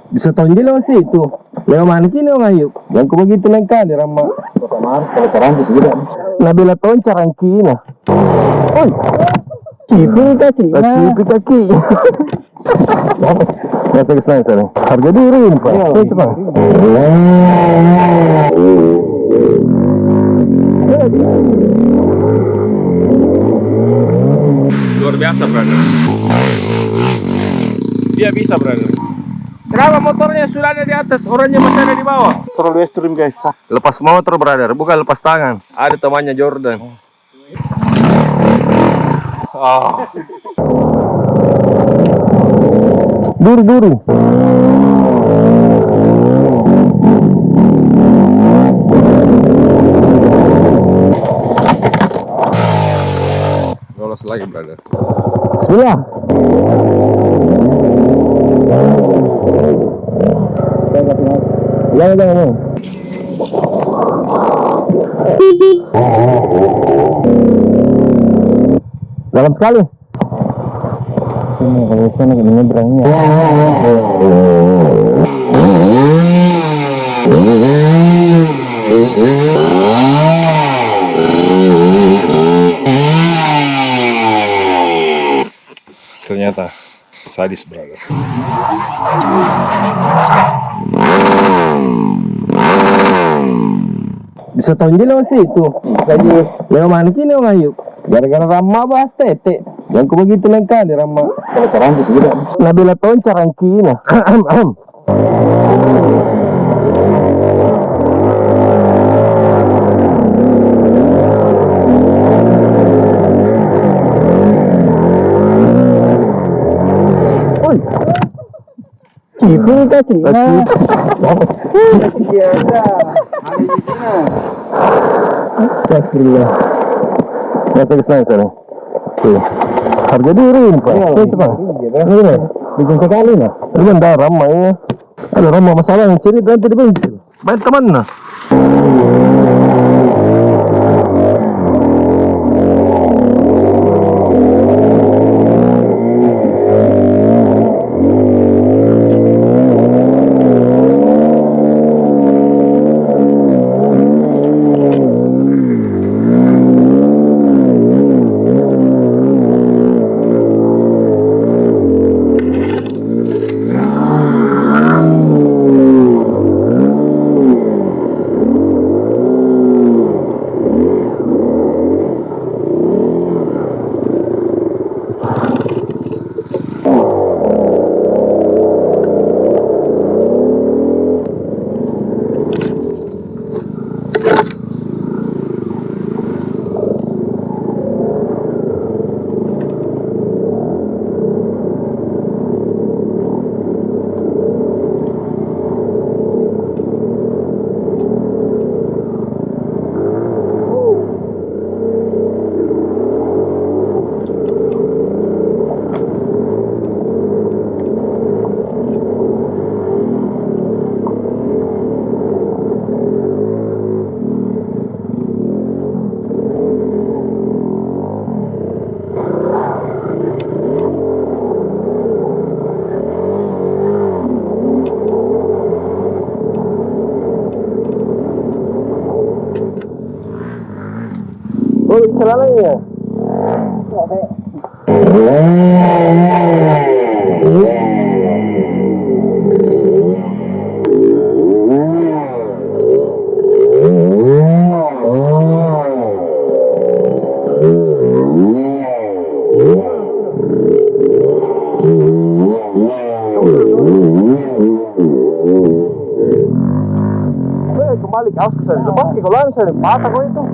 Bisa tonjol lang sih itu. Lewat mana kini ngayu? Yang kau begitu lain kali ramah. Nabila ton carangkina. Oi, kipi kaki. Kipi kaki. Masa kesenang sana. Harga diri pak. Coba. Luar biasa, brother. Dia bisa, brother. Kenapa motornya sudah ada di atas, orangnya masih ada di bawah? Terlalu ekstrim guys. Lepas motor, brother, bukan lepas tangan. Ada temannya Jordan. Duri. Lolos lagi, brother. Bismillah. Jangan. Dalam sekali. Sini kalau sana nyebrangnya. Ternyata sadis, brother. Bisa tonjol lang sih itu. Lagi lewat mana kini ngayu? Gara-gara ramah bahas tete. Yang kau begitu lain kali ramah. Nabila ton carangkina. Oi, kipi kaki. Astagfirullah. Masa kesenang sana. Harga diri pak. Coba. Bikin sekali nah. Ini dah ramai ya. Ada ramai masalah yang ciri nanti dibenci. Baik teman nah. Oh, celananya. Kembali ke ausku saya. Lepas ke kolam saya patah kok itu.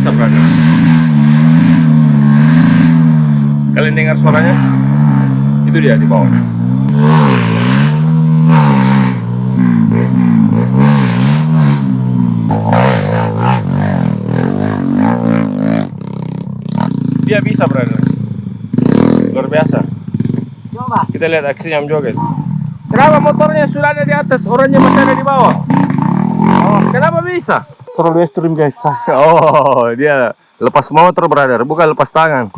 biasa, brother. Kalian dengar suaranya? Itu dia di bawah. Dia bisa, brother. Luar biasa. Coba. Kita lihat aksinya joget. Kenapa motornya sudah ada di atas, orangnya masih ada di bawah? Oh, kenapa bisa? Terlalu ekstrim guys. Oh, dia lepas motor, brother, bukan lepas tangan.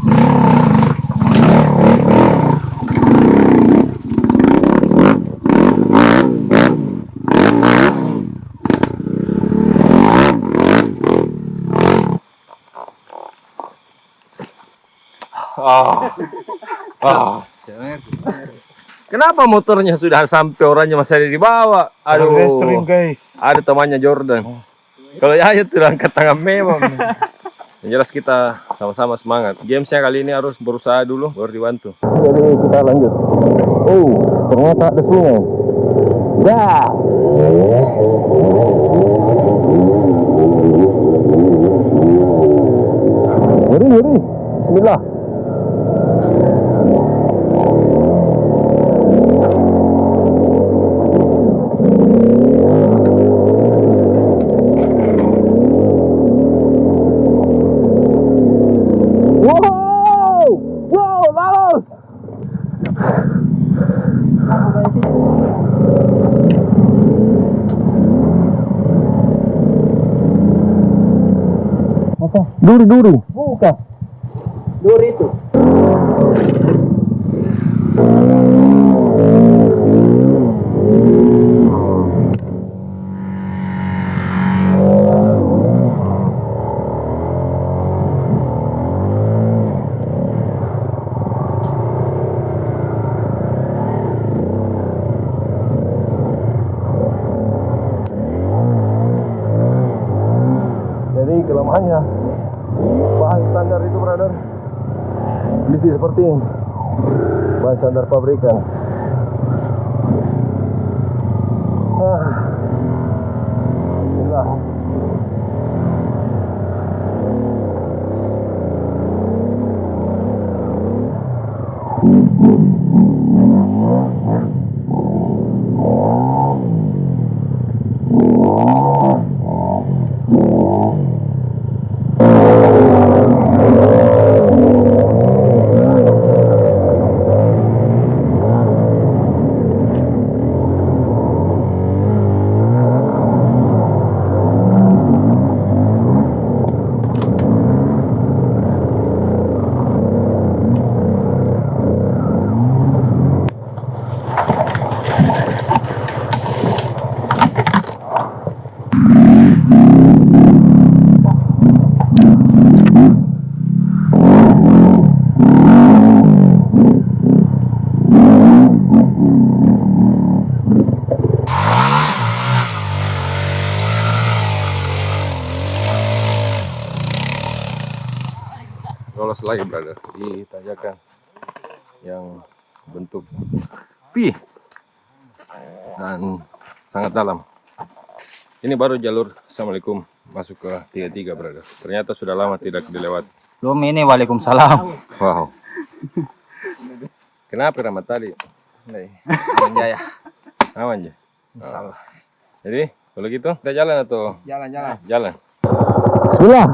Kenapa motornya sudah sampai orangnya masih ada di bawah? Aduh, Terlalu ekstrim guys. ada temannya Jordan. Kalau Yayat sudah angkat tangan memang. Yang jelas kita sama-sama semangat. Gamesnya kali ini harus berusaha dulu, baru dibantu. Jadi kita lanjut. Oh, ternyata ada sungai. Ya. Ngeri. Bismillah. Wow, lalos. Apa? Duri. Bukan. Duri itu. Jadi kelemahannya bahan standar itu, brother, kondisi seperti ini, bahan standar pabrikan. Bismillah. Lolos lagi, brother, di tanjakan yang bentuk V dan sangat dalam. Ini baru jalur Assalamualaikum masuk ke 33, brother. Ternyata sudah lama tidak dilewat. Belum ini waalaikumsalam. Wow. Kenapa Rahmat tadi? Aman Jaya. Aman aja. Insyaallah. Jadi kalau gitu kita jalan atau Jalan-jalan. jalan? Bismillah.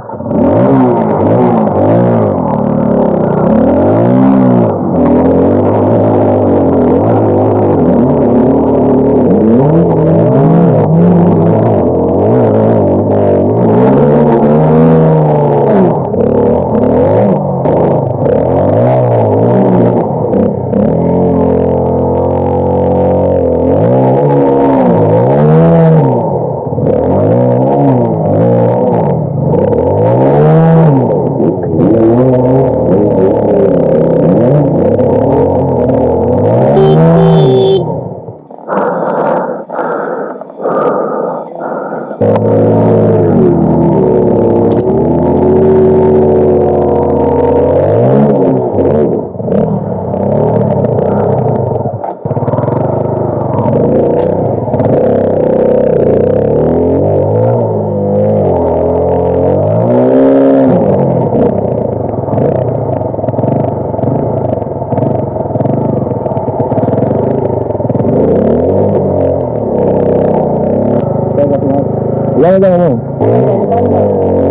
Jangan.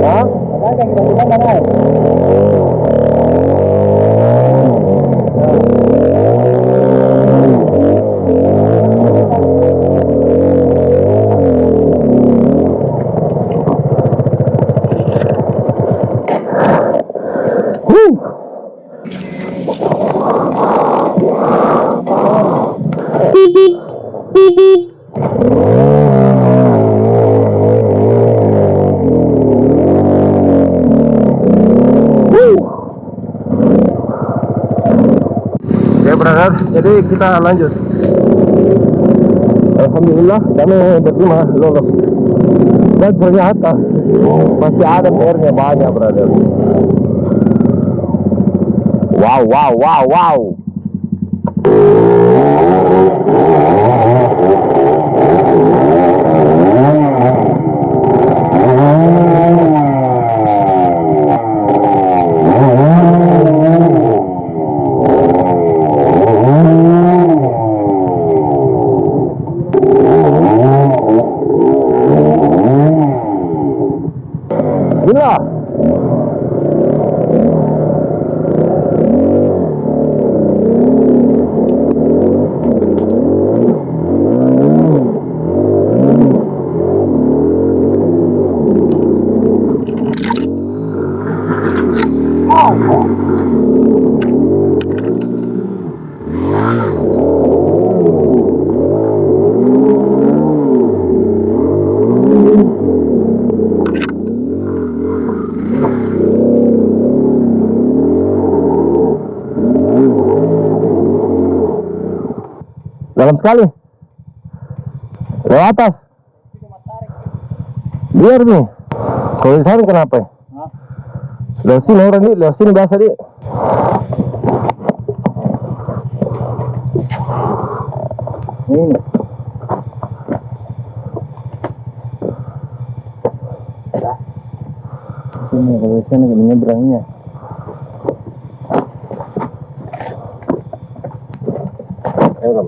Hah? Oke brother, jadi kita lanjut. Alhamdulillah kami berlima lolos. Dan ternyata masih ada PR-nya banyak, brother. Wow. Bismillah. Dalam sekali. Lewat atas. Biar nih. Kalau di sana kenapa ya? Lewat sini orang nih, lewat sini biasa nih. Ini. Sini kalau sana menyeberangnya. Ayo,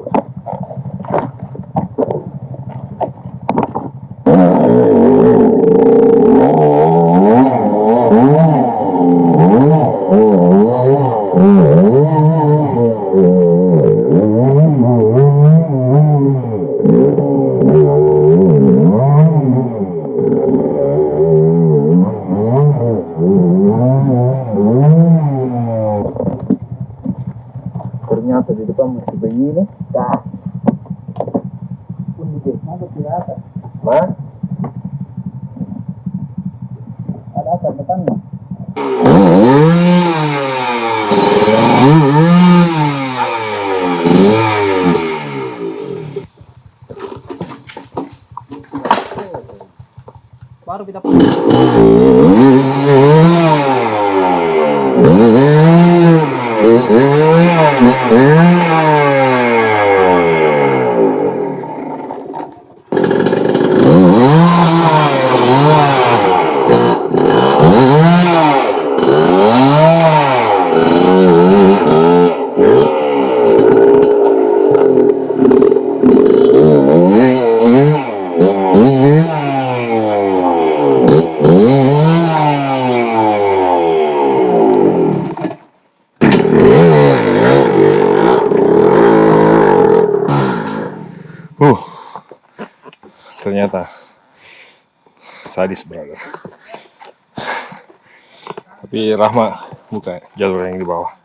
ternyata di depan masih begini. Pun di desa tidak ada. Mas? Ada apa depannya? Baru kita ternyata sadis brother. Tapi Rahma buka jalur yang di bawah.